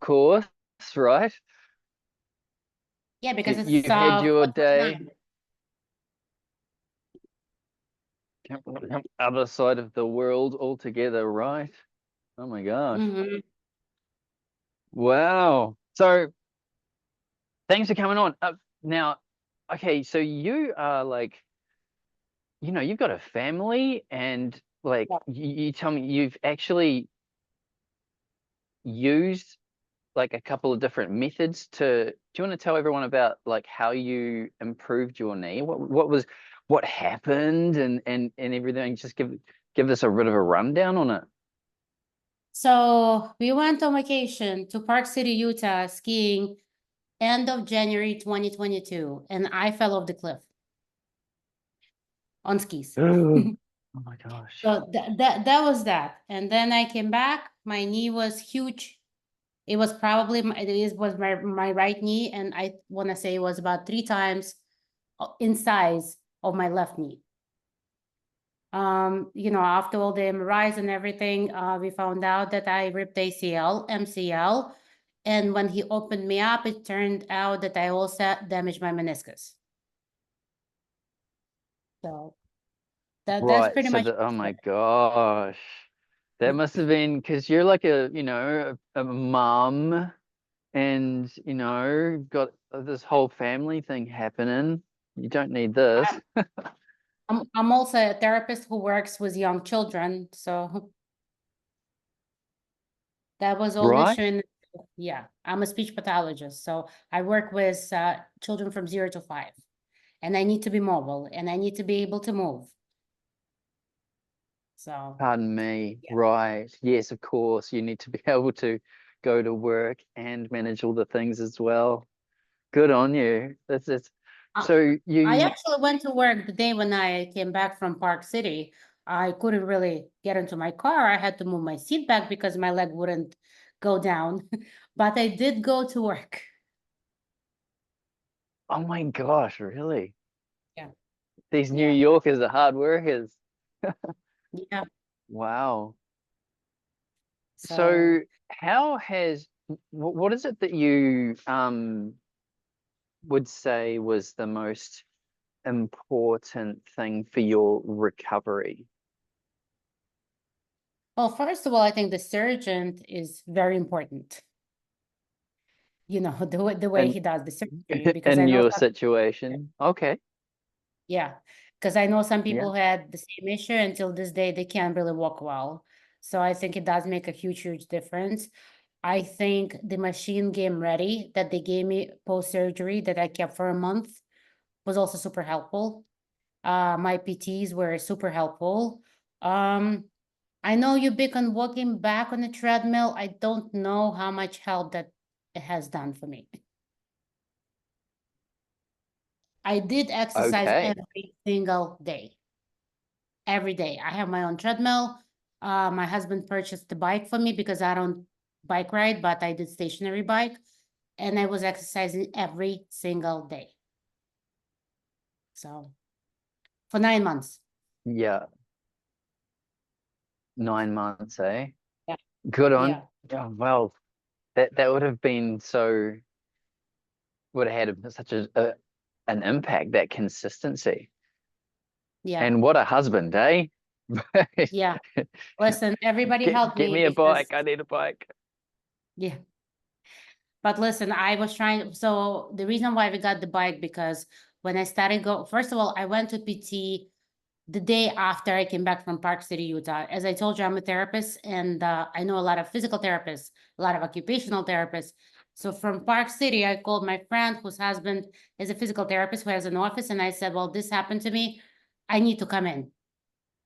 course, right? Yeah, because it's You've had your day. 4:29. Other side of the world altogether, right? Oh my gosh. Mm-hmm. Wow. So thanks for coming on. Now, okay, so you are like, you've got a family and like Yeah. you tell me you've actually used like a couple of different methods do you want to tell everyone about like how you improved your knee? What happened and everything? Just give us a bit of a rundown on it. So we went on vacation to Park City, Utah, skiing end of January 2022, and I fell off the cliff on skis. Oh my gosh. So that was that. And then I came back. My knee was huge. It was probably was my right knee, and I want to say it was about 3 times in size of my left knee. After all the MRIs and everything, we found out that I ripped ACL, MCL, and when he opened me up, it turned out that I also damaged my meniscus. So that's Right. pretty So much oh it. my gosh. That must have been because you're like a mom and, got this whole family thing happening. You don't need this. I'm, I'm also a therapist who works with young children, so that was all Right? issue. Yeah, I'm a speech pathologist, so I work with children from 0 to 5, and I need to be mobile and I need to be able to move. So Pardon me. yeah, Right. Yes, of course. You need to be able to go to work and manage all the things as well. Good on you. That's I, so I you actually went to work the day when I came back from Park City. I couldn't really get into my car. I had to move my seat back because my leg wouldn't go down, but I did go to work. oh my gosh, really? Yeah, These New yeah, Yorkers are hard workers. yeah. Wow. So So how has what is it that you would say was the most important thing for your recovery? well, first of all, I think the surgeon is very important. The way And he does the surgery, because I in know your some, situation. Okay. yeah, because I know some Yeah. people had the same issue until this day they can't really walk well. So I think it does make a huge, huge difference. I think the machine game ready that they gave me post surgery that I kept for a month was also super helpful. My PTs were super helpful. Um, I know you're big on walking back on the treadmill. I don't know how much help that it has done for me. I did exercise Okay. every single day. Every day. I have my own treadmill. My husband purchased the bike for me because I don't bike ride, but I did stationary bike, and I was exercising every single day. So for 9 months. Yeah. 9 months, eh? Yeah. Good on. Yeah. Oh, well, that would have been would have had such an impact, that consistency. Yeah. And what a husband, eh? Yeah. Listen, everybody helped Get me me a because, bike. I need a bike. yeah. But listen, I was trying. So the reason why we got the bike, because when I started first of all, I went to PT the day after I came back from Park City, Utah. As I told you, I'm a therapist, and I know a lot of physical therapists, a lot of occupational therapists. So from Park City, I called my friend whose husband is a physical therapist who has an office, and I said, well, this happened to me. I need to come in.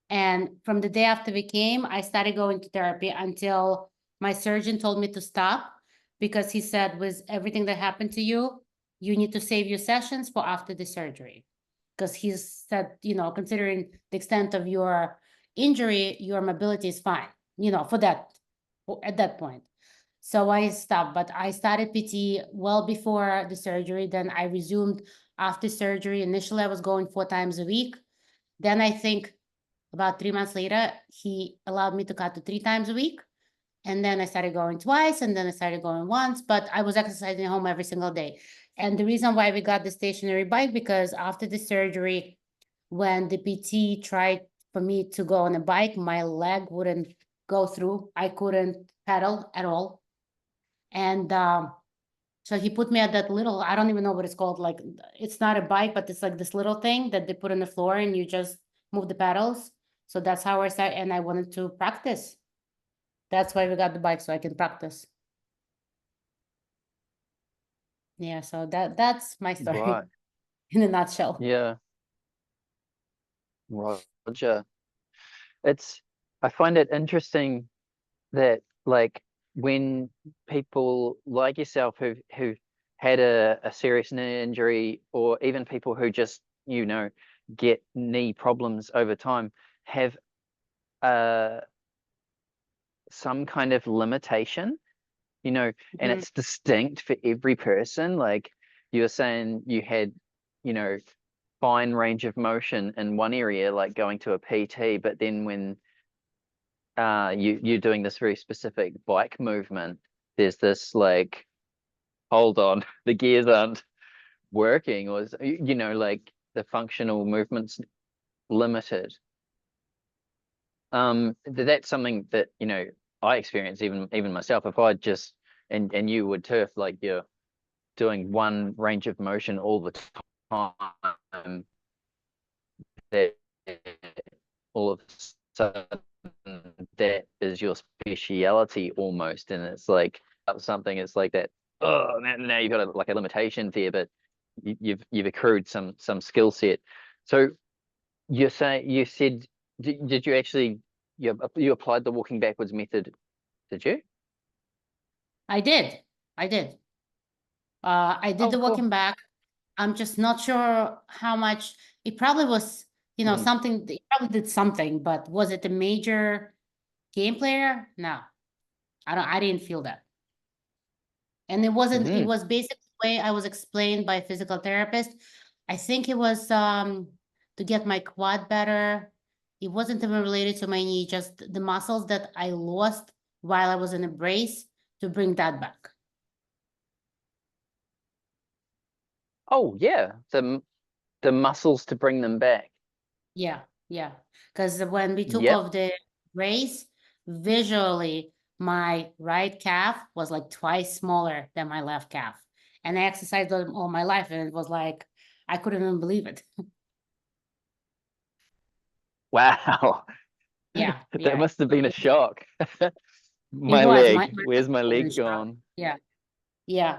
And from the day after we came, I started going to therapy until my surgeon told me to stop because he said, with everything that happened to you, you need to save your sessions for after the surgery. Because he said, considering the extent of your injury, your mobility is fine, at that point. So I stopped, but I started PT well before the surgery. Then I resumed after surgery. Initially, I was going 4 times a week. Then I think about 3 months later, he allowed me to cut to 3 times a week. And then I started going twice, and then I started going once, but I was exercising at home every single day. And the reason why we got the stationary bike, because after the surgery, when the PT tried for me to go on a bike, my leg wouldn't go through. I couldn't pedal at all. And so he put me at that little, I don't even know what it's called. Like, it's not a bike, but it's like this little thing that they put on the floor and you just move the pedals. So that's how I started. And I wanted to practice. That's why we got the bike, so I can practice. Yeah, so that's my Right. story in a nutshell. Yeah. Roger. It's, I find it interesting that like when people like yourself who've had a serious knee injury, or even people who just, get knee problems over time, have uh some kind of limitation, and Mhm. it's distinct for every person. Like you were saying, you had, you know, fine range of motion in one area, like going to a PT, but then when you're doing this very specific bike movement, there's this like, hold on, the gears aren't working, or like the functional movement's limited. That's something that I experience, even myself. If I just, and you would too, if like you're doing one range of motion all the time, that all of a sudden that is your speciality almost, and it's like something, it's like that, oh, now you've got like a limitation there, but you've accrued some skill set. So you said, did you actually, you applied the walking backwards method, did you? I did. I did. I did Oh, the cool. walking back. I'm just not sure how much. It probably was, Mm. something. It probably did something, but was it a major game player? No, I don't. I didn't feel that. And it wasn't. It Mm-hmm. was basically the way I was explained by a physical therapist. I think it was to get my quad better. It wasn't even related to my knee, just the muscles that I lost while I was in a brace to bring that back. Oh yeah, the muscles to bring them back. Yeah, yeah. Because when we took Yep. off the brace, visually, my right calf was like twice smaller than my left calf. And I exercised all my life, and it was like, I couldn't even believe it. Wow. Yeah, That yeah. must have been a shock. It My was leg, my where's my was in leg shock. gone? Yeah, yeah.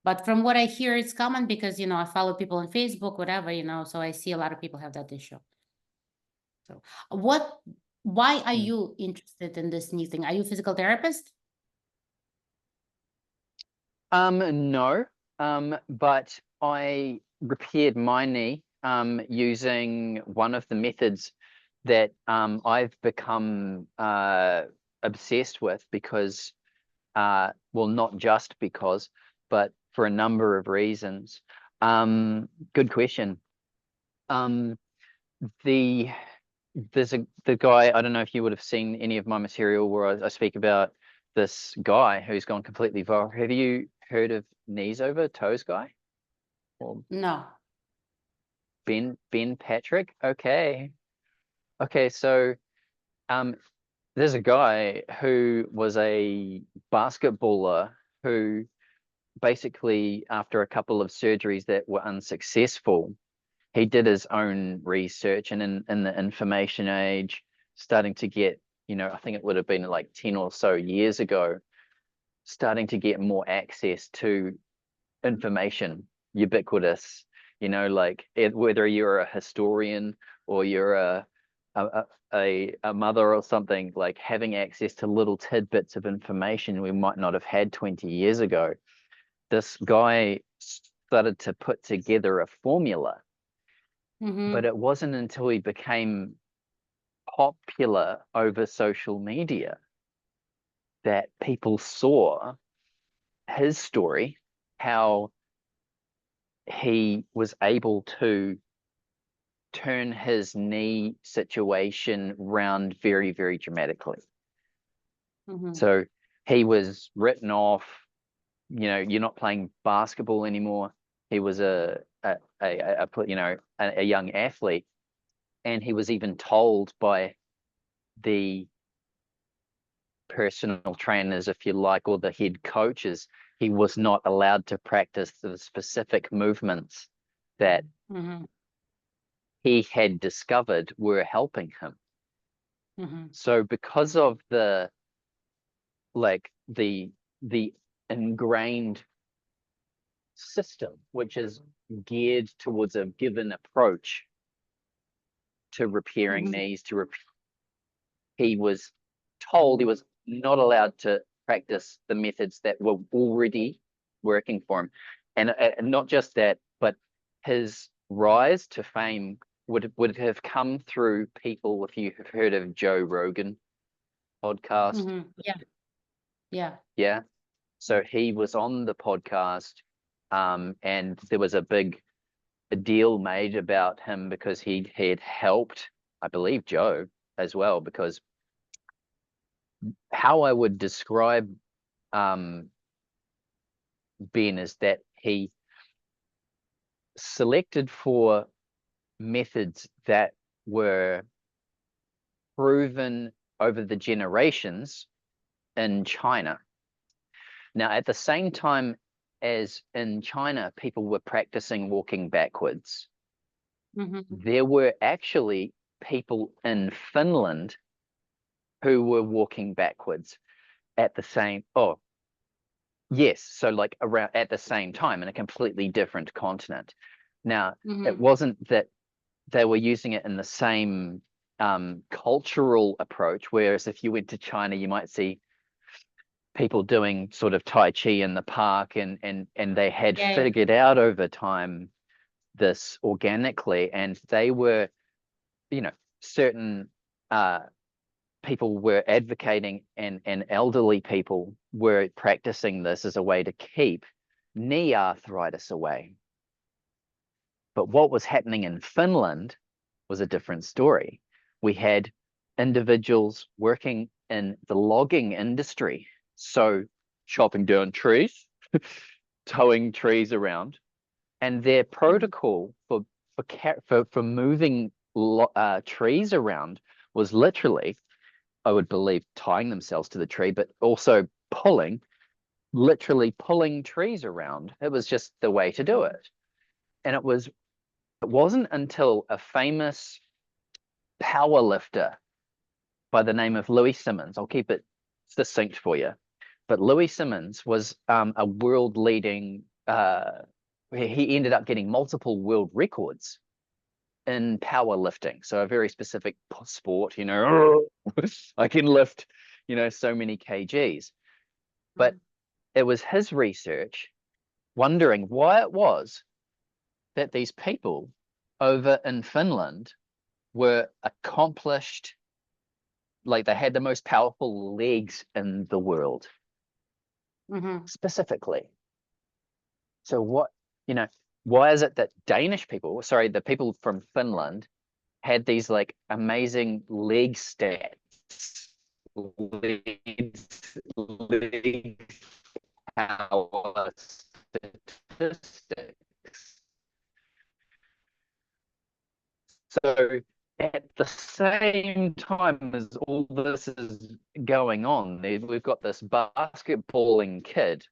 But from what I hear, it's common because, I follow people on Facebook, whatever, so I see a lot of people have that issue. So why are Mm. you interested in this new thing? Are you a physical therapist? No. But I repaired my knee using one of the methods that I've become obsessed with, because well, not just because, but for a number of reasons. Good question. Um, the the guy, I don't know if you would have seen any of my material where I speak about this guy who's gone completely viral. Have you heard of knees over toes guy, or No. Ben Patrick? Okay, so um there's a guy who was a basketballer who basically, after a couple of surgeries that were unsuccessful, he did his own research, and in the information age, starting to get, I think it would have been like 10 or so years ago, starting to get more access to information, ubiquitous, like whether you're a historian or you're a, a mother or something, like having access to little tidbits of information we might not have had 20 years ago. This guy started to put together a formula, but Mm-hmm. it wasn't until he became popular over social media that people saw his story, how he was able to turn his knee situation round very, very dramatically. So he was written off, you're not playing basketball anymore. He was a young athlete, and he was even told by the personal trainers, if you like, or the head coaches, he was not allowed to practice the specific movements that he had discovered were helping him. So because of the ingrained system, which is geared towards a given approach to repairing knees, he was told he was not allowed to practice the methods that were already working for him. And not just that, but his rise to fame would have come through people, if you have heard of Joe Rogan podcast. Yeah. So he was on the podcast, and there was a deal made about him because he had helped, I believe, Joe as well, because how I would describe Ben is that he selected for methods that were proven over the generations in China. Now, at the same time as in China, people were practicing walking backwards, there were actually people in Finland who were walking backwards at the same, yes, so like around at the same time in a completely different continent. Now, it wasn't that they were using it in the same cultural approach, whereas if you went to China, you might see people doing sort of Tai Chi in the park, and they had figured out over time this organically, and they were, certain people were advocating, and elderly people were practicing this as a way to keep knee arthritis away. But what was happening in Finland was a different story. We had individuals working in the logging industry, so chopping down trees, towing trees around, and their protocol for moving trees around was literally, I would believe, tying themselves to the tree, but also literally pulling trees around. It was just the way to do it. And it wasn't until a famous power lifter by the name of Louis Simmons, I'll keep it succinct for you, but Louis Simmons was a world leading, he ended up getting multiple world records in powerlifting. So a very specific sport, I can lift, so many kgs. But it was his research wondering why it was that these people over in Finland were accomplished, like they had the most powerful legs in the world, specifically. So why is it that the people from Finland had these like amazing leg stats, leg power statistics? So at the same time as all this is going on, we've got this basketballing kid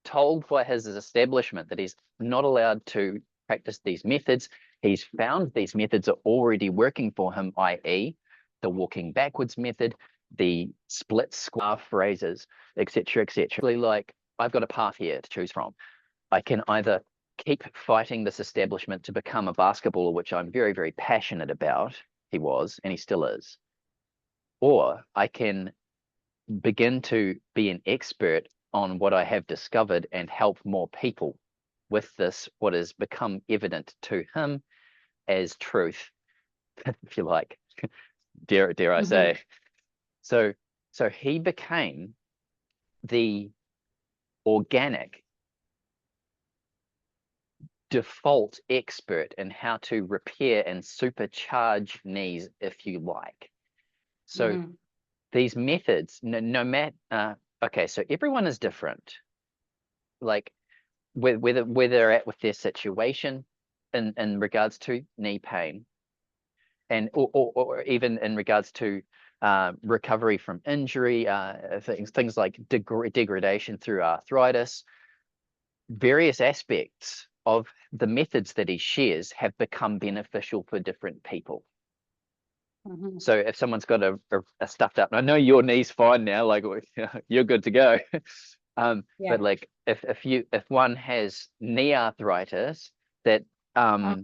told by his establishment that he's not allowed to practice these methods. He's found these methods are already working for him, i.e. the walking backwards method, the split squat raises, etc., etc. Like, I've got a path here to choose from. I can either keep fighting this establishment to become a basketballer, which I'm very, very passionate about. He was, and he still is. Or I can begin to be an expert on what I have discovered and help more people with this, what has become evident to him as truth, if you like, dare I say. So he became the organic default expert in how to repair and supercharge knees, if you like. So these methods, no matter, okay, so everyone is different. Like where they're at with their situation in regards to knee pain, and or even in regards to recovery from injury, things like degradation through arthritis. Various aspects of the methods that he shares have become beneficial for different people. Mhm. So if someone's got a stuffed up, I know your knee's fine now, like you're good to go. Yeah. But like if one has knee arthritis, that Uh,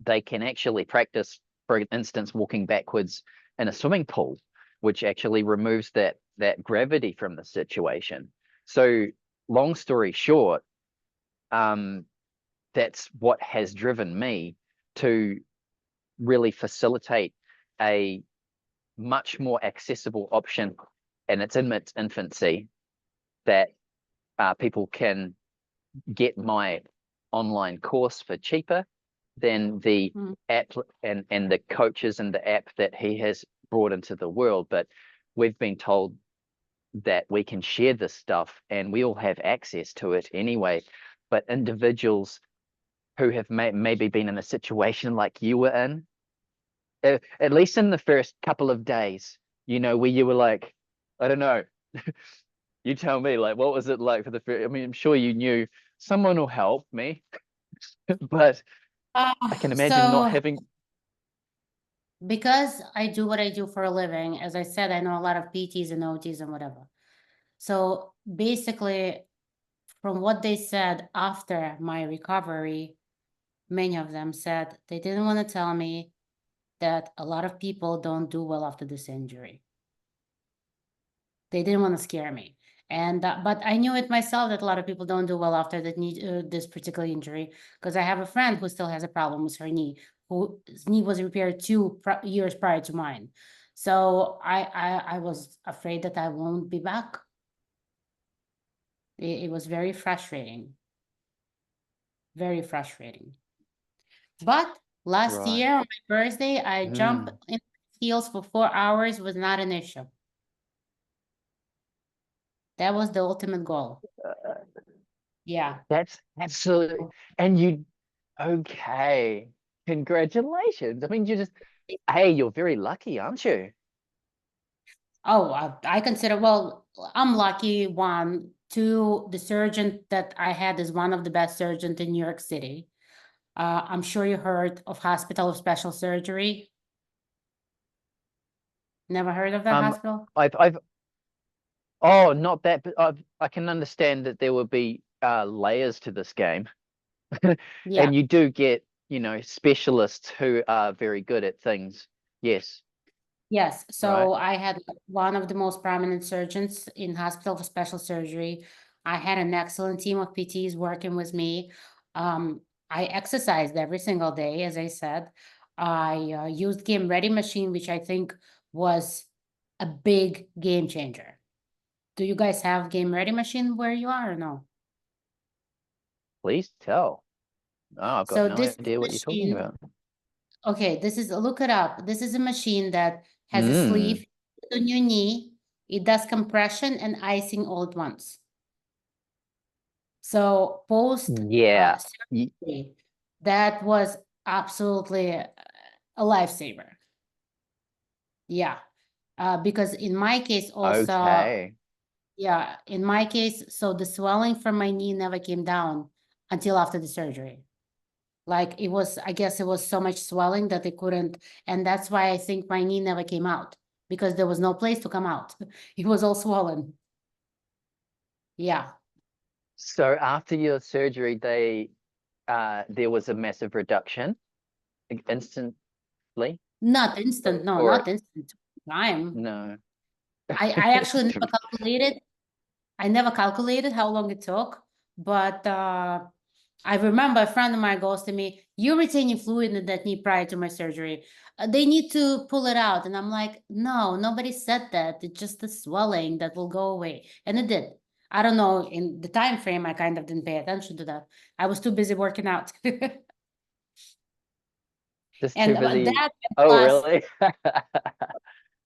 they can actually practice, for instance, walking backwards in a swimming pool, which actually removes that gravity from the situation. So long story short, that's what has driven me to really facilitate a much more accessible option, and it's in its infancy, that people can get my online course for cheaper than the mm, app and the coaches and the app that he has brought into the world. But we've been told that we can share this stuff and we all have access to it anyway. But individuals who have maybe been in a situation like you were in, at least in the first couple of days, where you were like, I don't know, you tell me, like, what was it like for the first? I mean, I'm sure you knew someone will help me, but I can imagine not so having. because I do what I do for a living, as I said, I know a lot of PTs and OTs and whatever. So basically, from what they said after my recovery, many of them said they didn't want to tell me that a lot of people don't do well after this injury. They didn't want to scare me. And but I knew it myself that a lot of people don't do well after this particular injury, because I have a friend who still has a problem with her knee, whose knee was repaired 2 years prior to mine. So I was afraid that I won't be back. It was very frustrating. But last Right. year on my birthday, I jumped Mm. in heels for 4 hours, was not an issue. That was the ultimate goal. Yeah. That's absolutely, and okay. Congratulations. I mean, hey, you're very lucky, aren't you? Oh, I consider, well, I'm lucky, one. Two, the surgeon that I had is one of the best surgeons in New York City. I'm sure you heard of Hospital of Special Surgery. Never heard of that Um, hospital? I've oh, not that, but I can understand that there will be layers to this game. Yeah. And you do get, specialists who are very good at things. Yes, Yes. right. So I had one of the most prominent surgeons in Hospital for Special Surgery. I had an excellent team of PTs working with me. I exercised every single day, as I said. I used Game Ready machine, which I think was a big game changer. Do you guys have Game Ready machine where you are or no? Please tell. Oh, I've got So no this idea what you're talking machine, about. okay, look it up. This is a machine that has a Mm, sleeve on your knee. It does compression and icing all at once. So post yeah. surgery, that was absolutely a lifesaver. Yeah. Because in my case also, Okay. yeah, in my case, so the swelling from my knee never came down until after the surgery. Like it was, I guess it was so much swelling that it couldn't, and that's why I think my knee never came out, because there was no place to come out. It was all swollen. Yeah. So after your surgery, there was a massive reduction instantly, Not instant, no, or not instant time. no? I actually never calculated. I never calculated how long it took, but I remember a friend of mine goes to me, "You're retaining fluid in that knee prior to my surgery. They need to pull it out." And I'm like, "No, nobody said that. It's just the swelling that will go away." And it did. I don't know, in the time frame, I kind of didn't pay attention to that. I was too busy working out. Just too And busy. that Oh, plus, really?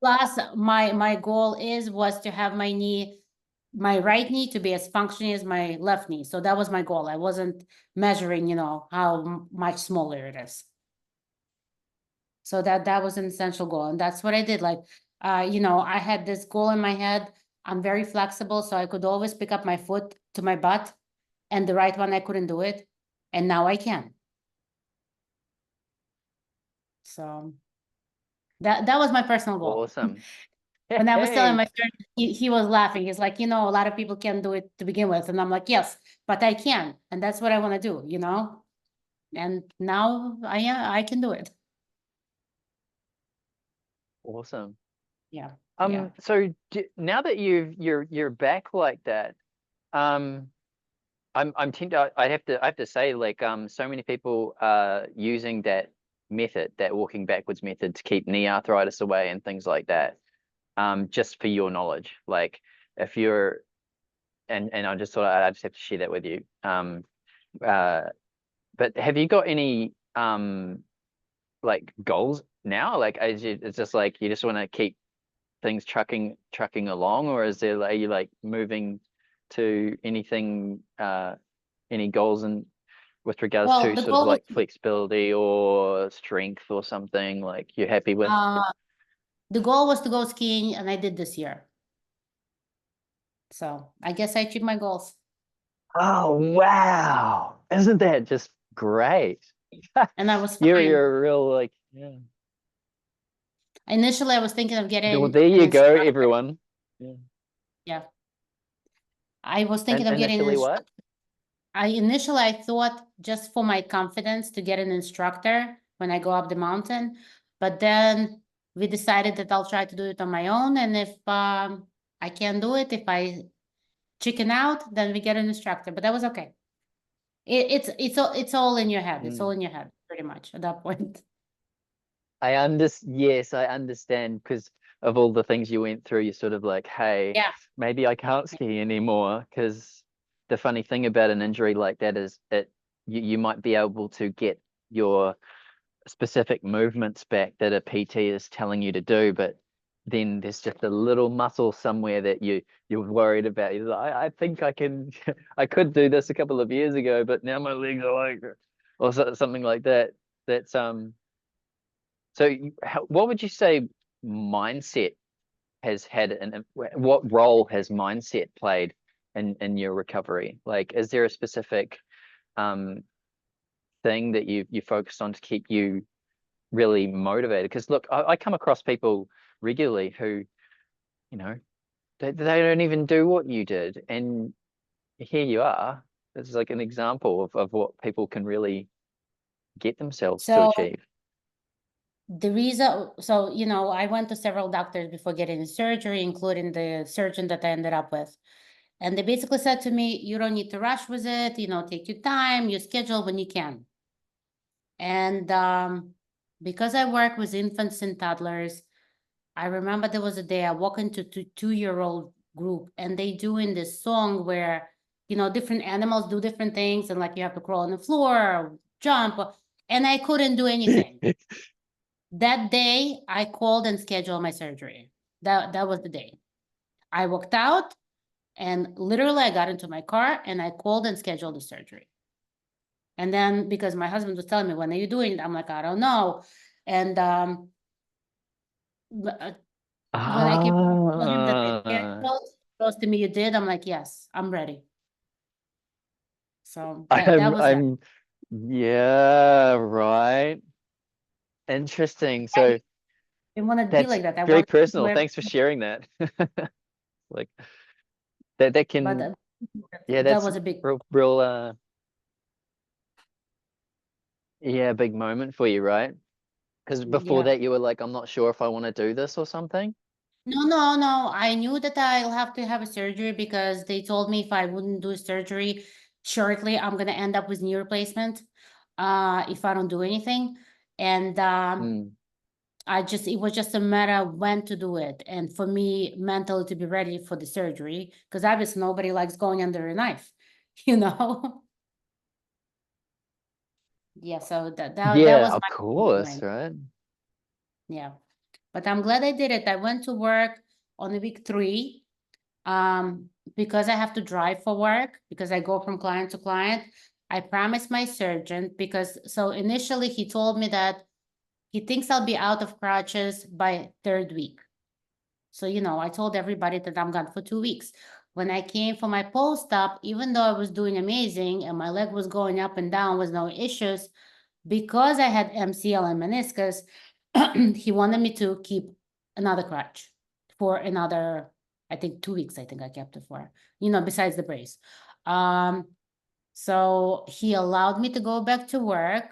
Plus, my goal was to have my right knee to be as functioning as my left knee. So that was my goal. I wasn't measuring, how much smaller it is. So that was an essential goal, and that's what I did. Like, I had this goal in my head. I'm very flexible, so I could always pick up my foot to my butt, and the right one I couldn't do it, and now I can. So that was my personal goal. Awesome. When I was telling Hey, my friend, he was laughing. He's like, a lot of people can't do it to begin with, and I'm like, yes, but I can, and that's what I want to do. And now I can do it. awesome. Yeah, yeah. So now that you're back like that, um, I'm tempted. I have to say, like, so many people are using that method, that walking backwards method, to keep knee arthritis away and things like that. Just for your knowledge, like, if you're, and I just thought I just have to share that with you. Uh, but have you got any like goals now? Like, it's just like you just want to keep things trucking along, or is there, are you like moving to anything, any goals in with regards Well, to the sort of goal was like flexibility or strength or something like you're happy with? uh the goal was to go skiing, and I did this year. So I guess I achieved my goals. Oh, wow. Isn't that just great? And I was You're fine. a real, like, yeah. Initially, I was thinking of Well, getting there an you go, instructor. everyone. Yeah. Yeah. I was And thinking of getting an initially what? instructor. I thought just for my confidence to get an instructor when I go up the mountain, but then we decided that I'll try to do it on my own. And if I can't do it, if I chicken out, then we get an instructor. But that was okay. It's all in your head. It's all Mm. in your head, pretty much at that point. Yes, I understand because of all the things you went through. You're sort of like, hey, Yeah. maybe I can't ski anymore. Because the funny thing about an injury like that is you might be able to get your specific movements back that a PT is telling you to do, but then there's just a little muscle somewhere that you're worried about. You're like, I think I can, I could do this a couple of years ago, but now my legs are like, or something like that. That's So what would you say mindset has had, and what role has mindset played in your recovery? Like, is there a specific um thing that you focused on to keep you really motivated? Because look, I come across people regularly who, you know, they don't even do what you did, and here you are. This is like an example of what people can really get themselves to So achieve. I went to several doctors before getting the surgery, including the surgeon that I ended up with. And they basically said to me, you don't need to rush with it, take your time, you schedule when you can. And because I work with infants and toddlers, I remember there was a day I walked into 2-year-old group, and they doing this song where, different animals do different things, and like you have to crawl on the floor or jump, and I couldn't do anything. That day, I called and scheduled my surgery. That was the day. I walked out, and literally I got into my car and I called and scheduled the surgery. And then because my husband was telling me, when are you doing it? I'm like, I don't know. And when I came to tell him that I Ah, scheduled, he goes to me, you did? I'm like, yes, I'm ready. So that I'm was that. I'm yeah, right. Interesting. I So didn't want to be that's like that. I very wanted to do personal. everything. Thanks for sharing that. Like that But can, yeah, that that's was a big, real yeah, big moment for you, right? Because before yeah. that you were like, I'm not sure if I want to do this or something. No, no, no. I knew that I'll have to have a surgery because they told me if I wouldn't do surgery shortly, I'm gonna end up with knee replacement, if I don't do anything. And Mm. it was just a matter of when to do it, and for me mentally to be ready for the surgery, because obviously nobody likes going under a knife, you know. Yeah, so that Yeah, was of my course, mind. right? Yeah. But I'm glad I did it. I went to work on week 3, because I have to drive for work, because I go from client to client. I promised my surgeon, because so initially he told me that he thinks I'll be out of crutches by 3rd week. So, I told everybody that I'm gone for 2 weeks. When I came for my post-op, even though I was doing amazing and my leg was going up and down with no issues, because I had MCL and meniscus, he wanted me to keep another crutch for another, I think 2 weeks, I think I kept it for, besides the brace. So he allowed me to go back to work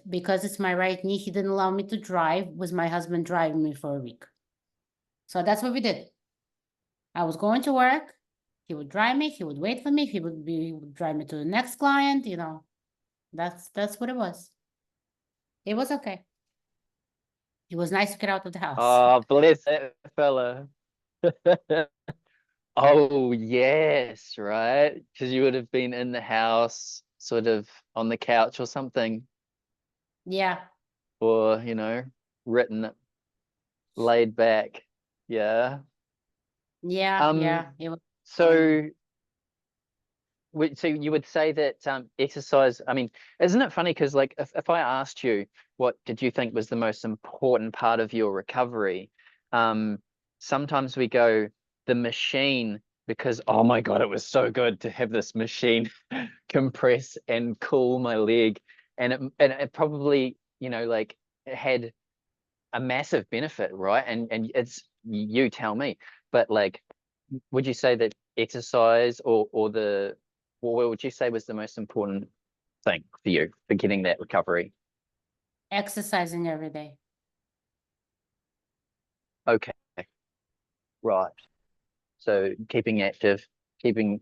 because it's my right knee, he didn't allow me to drive, with my husband driving me for a week. So that's what we did. I was going to work, he would drive me, he would wait for me, he would drive me to the next client, that's what it was. It was okay. It was nice to get out of the house. Oh, bless that fella. Oh, yes, right. Because you would have been in the house, sort of on the couch or something, Yeah, or, written, laid back. Yeah. yeah, it was fun. So so you would say that exercise, I mean, isn't it funny? Because like if I asked you what did you think was the most important part of your recovery, um, sometimes we go the machine because oh my God, it was so good to have this machine compress and cool my leg. And it probably, like it had a massive benefit, right? And it's you tell me, but like would you say that exercise or what would you say was the most important thing for you for getting that recovery? Exercising every day. Okay, right. So keeping active, keeping,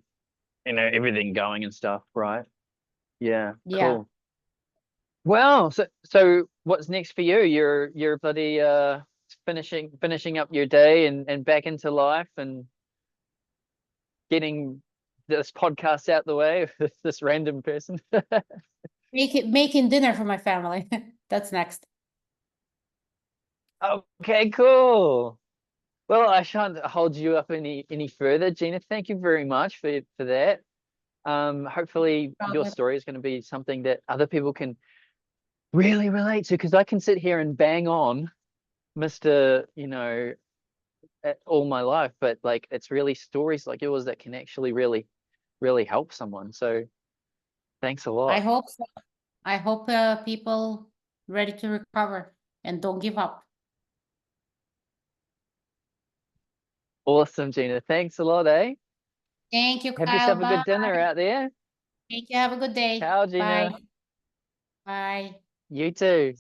everything going and stuff, right? Yeah, Yeah. cool. Well, so what's next for you? You're bloody finishing up your day and back into life and getting this podcast out the way with this random person. Making dinner for my family. That's next. Okay, cool. Well, I shan't hold you up any further, Gina. Thank you very much for that. Hopefully your Problem. story is going to be something that other people can really relate to, because I can sit here and bang on Mr. All my life, but like it's really stories like yours that can actually really help someone. So thanks a I lot. hope so. I hope people ready to recover and don't give up. Awesome, Gina. Thanks a lot, eh? Thank you, Have Kyle. yourself a Bye. good dinner out there. Thank you. Have a good day. Ciao, Bye. Gina. Bye. You too.